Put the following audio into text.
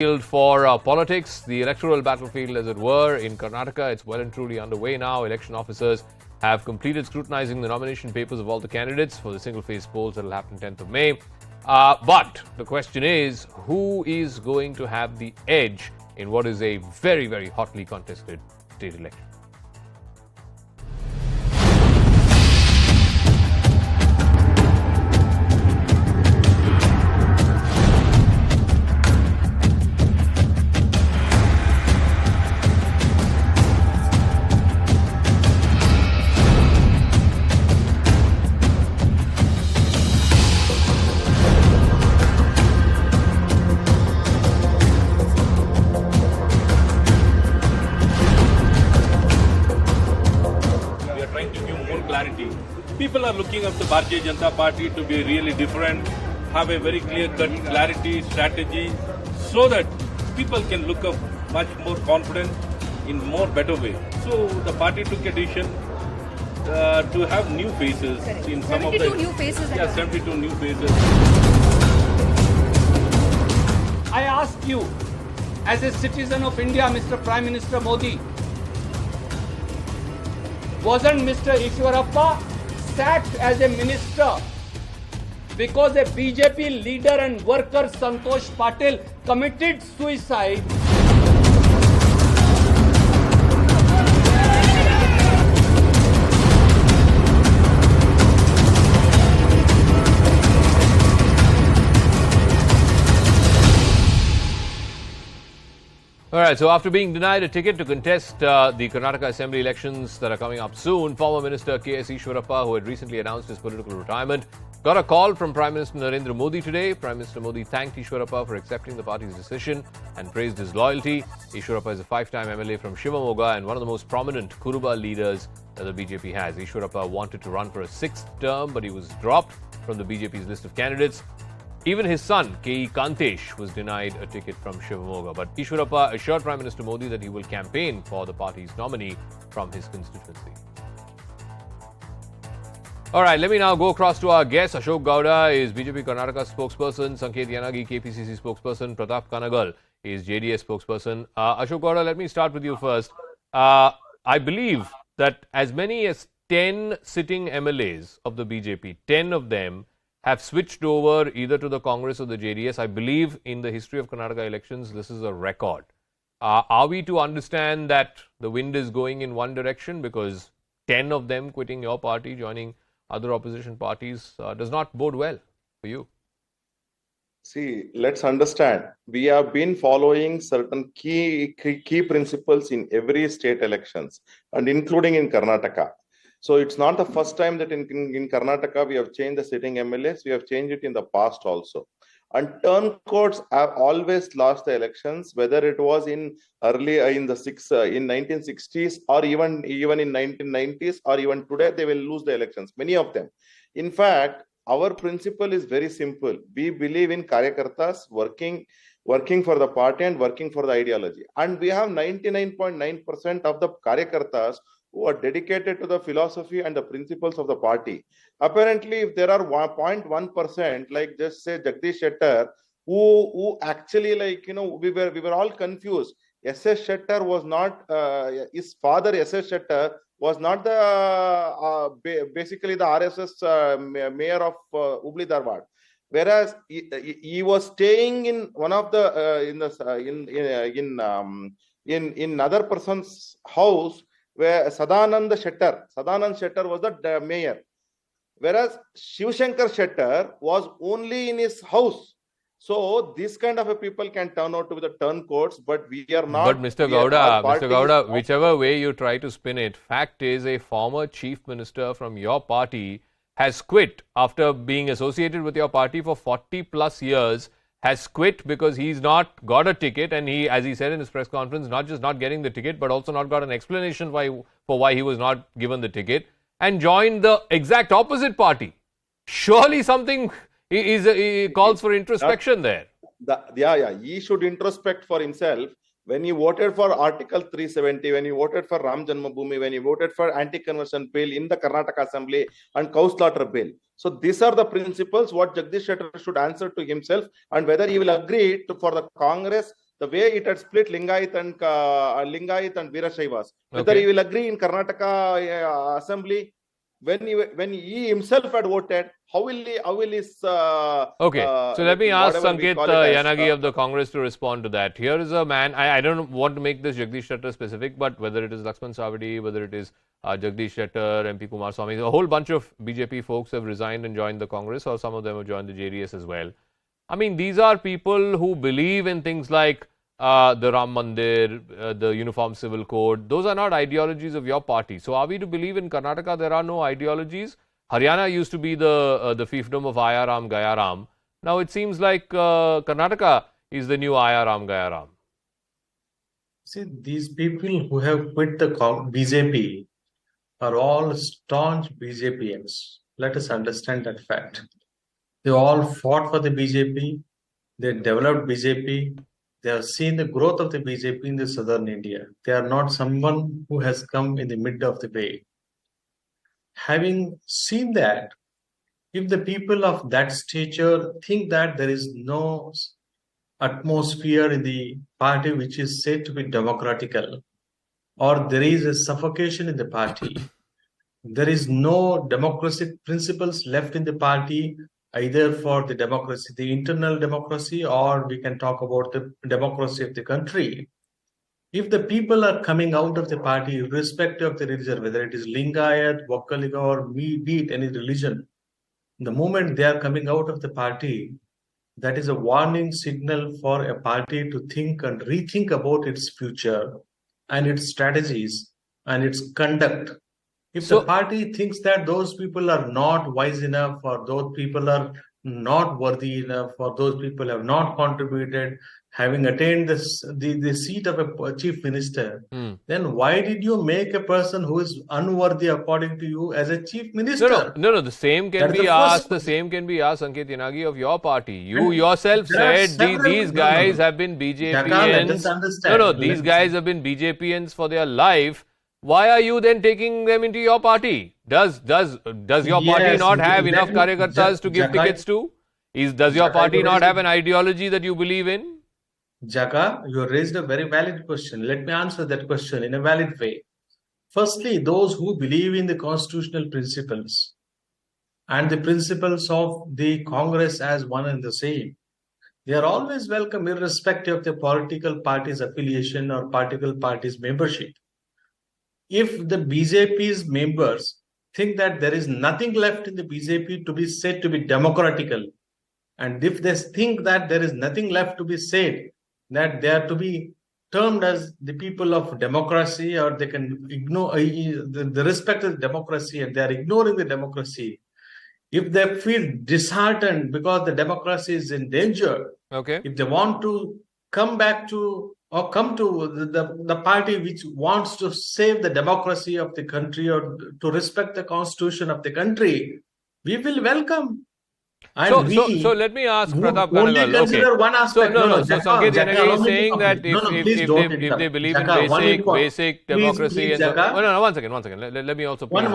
For politics, the electoral battlefield, as it were, in Karnataka, it's well and truly underway now. Election officers have completed scrutinizing the nomination papers of all the candidates for the single-phase polls that will happen 10th of May. But the question is, who is going to have the edge in what is a very, very hotly contested state election? People are looking at the Bharatiya Janata Party to be really different, have a very clear-cut clarity, strategy, so that people can look up much more confident in more better way. So the party took a decision to have new faces. Correct. In some 72 of the new faces. Yeah, 72 new faces. I ask you, as a citizen of India, Mr. Prime Minister Modi, wasn't Mr. Ishwarappa sacked as a minister because a BJP leader and worker Santosh Patil committed suicide? All right, so after being denied a ticket to contest the Karnataka Assembly elections that are coming up soon, former Minister K.S. Ishwarappa, who had recently announced his political retirement, got a call from Prime Minister Narendra Modi today. Prime Minister Modi thanked Ishwarappa for accepting the party's decision and praised his loyalty. Ishwarappa is a five-time MLA from Shivamogga and one of the most prominent Kuruba leaders that the BJP has. Ishwarappa wanted to run for a sixth term, but he was dropped from the BJP's list of candidates. Even his son, K.E. Kantesh, was denied a ticket from Shivamogga. But Ishwarappa assured Prime Minister Modi that he will campaign for the party's nominee from his constituency. All right, let me now go across to our guest. Ashok Gowda is BJP Karnataka spokesperson. Sanket Yenagi, KPCC spokesperson. Pratap Kanagal is JDS spokesperson. Ashok Gowda, let me start with you first. I believe that as many as 10 sitting MLAs of the BJP, 10 of them have switched over either to the Congress or the JDS. I believe in the history of Karnataka elections, this is a record. Are we to understand that the wind is going in one direction because 10 of them quitting your party, joining other opposition parties, does not bode well for you? See, let's understand. We have been following certain key principles in every state elections and including in Karnataka. So it's not the first time that in Karnataka we have changed the sitting MLAs. We have changed it in the past also. And turncoats have always lost the elections, whether it was in early in 1960s or even in 1990s or even today, they will lose the elections. Many of them. In fact, our principle is very simple. We believe in Karyakartas working for the party and working for the ideology. And we have 99.9% of the Karyakartas who are dedicated to the philosophy and the principles of the party. Apparently, if there are 0.1%, like just say Jagdish Shettar, who actually we were all confused. S.S. Shettar was not, his father S.S. Shettar was not the basically the RSS mayor of Hubli Dharwad. Whereas he was staying in one of the in another person's house, where Sadanand Shettar was the mayor, whereas Shiv Shankar Shettar was only in his house. So this kind of a people can turn out to be the turncoats, but we are not. But Mr. Gowda, whichever way you try to spin it, fact is a former chief minister from your party has quit after being associated with your party for 40 plus years. Has quit because he's not got a ticket, and he, as he said in his press conference, not just not getting the ticket, but also not got an explanation for why he was not given the ticket, and joined the exact opposite party. Surely something calls for introspection there. He should introspect for himself. When he voted for Article 370, when he voted for Ram Janmabhoomi, when he voted for anti-conversion bill in the Karnataka Assembly and cow slaughter bill. So these are the principles what Jagdish Shettar should answer to himself, and whether he will agree for the Congress the way it had split Lingayat and Veerashaivas. Whether Okay. he will agree in Karnataka assembly when he himself had voted, how will his Okay, so let me ask whatever we Sanket call it as, Yanagi of the Congress to respond to that. Here is a man, I don't want to make this Jagdish Shettar specific, but whether it is Laxman Savadi, whether it is Jagdish Shettar, MP Kumar Swamy, a whole bunch of BJP folks have resigned and joined the Congress, or some of them have joined the JDS as well. I mean, these are people who believe in things like the Ram Mandir, the Uniform Civil Code. Those are not ideologies of your party. So are we to believe in Karnataka there are no ideologies? Haryana used to be the fiefdom of Aya Ram, Gaya Ram. Now it seems like Karnataka is the new Aya Ram, Gaya Ram. See, these people who have quit the BJP are all staunch BJPians. Let us understand that fact. They all fought for the BJP. They developed BJP. They have seen the growth of the BJP in the southern India. They are not someone who has come in the mid of the way. Having seen that, if the people of that stature think that there is no atmosphere in the party which is said to be democratical, or there is a suffocation in the party, there is no democratic principles left in the party, either for the democracy, the internal democracy, or we can talk about the democracy of the country. If the people are coming out of the party, irrespective of the religion, whether it is Lingayat, Vakkaliga, or be it any religion, the moment they are coming out of the party, that is a warning signal for a party to think and rethink about its future and its strategies and its conduct. If the party thinks that those people are not wise enough, or those people are not worthy enough, or those people have not contributed, having attained the seat of a chief minister, then why did you make a person who is unworthy according to you as a chief minister? No. The same can be asked. The same can be asked, Sanket Yenagi, of your party. You yourself said these guys have been BJPians. These guys have been BJPians for their life. Why are you then taking them into your party? Does your party not have enough karyakartas to give tickets to? Does your party not have an ideology that you believe in? Jaka, you raised a very valid question. Let me answer that question in a valid way. Firstly, those who believe in the constitutional principles and the principles of the Congress as one and the same, they are always welcome, irrespective of the political party's affiliation or political party's membership. If the BJP's members think that there is nothing left in the BJP to be said to be democratical, and if they think that there is nothing left to be said, that they are to be termed as the people of democracy, or they can ignore the respect of democracy, and they are ignoring the democracy. If they feel disheartened because the democracy is in danger, if they want to come back to or come to the party which wants to save the democracy of the country or to respect the constitution of the country, we will welcome. And so let me ask Pratap only Kanagal. consider one aspect. So Sanket Yenagi is saying that if they believe in basic democracy and one second. Let me also point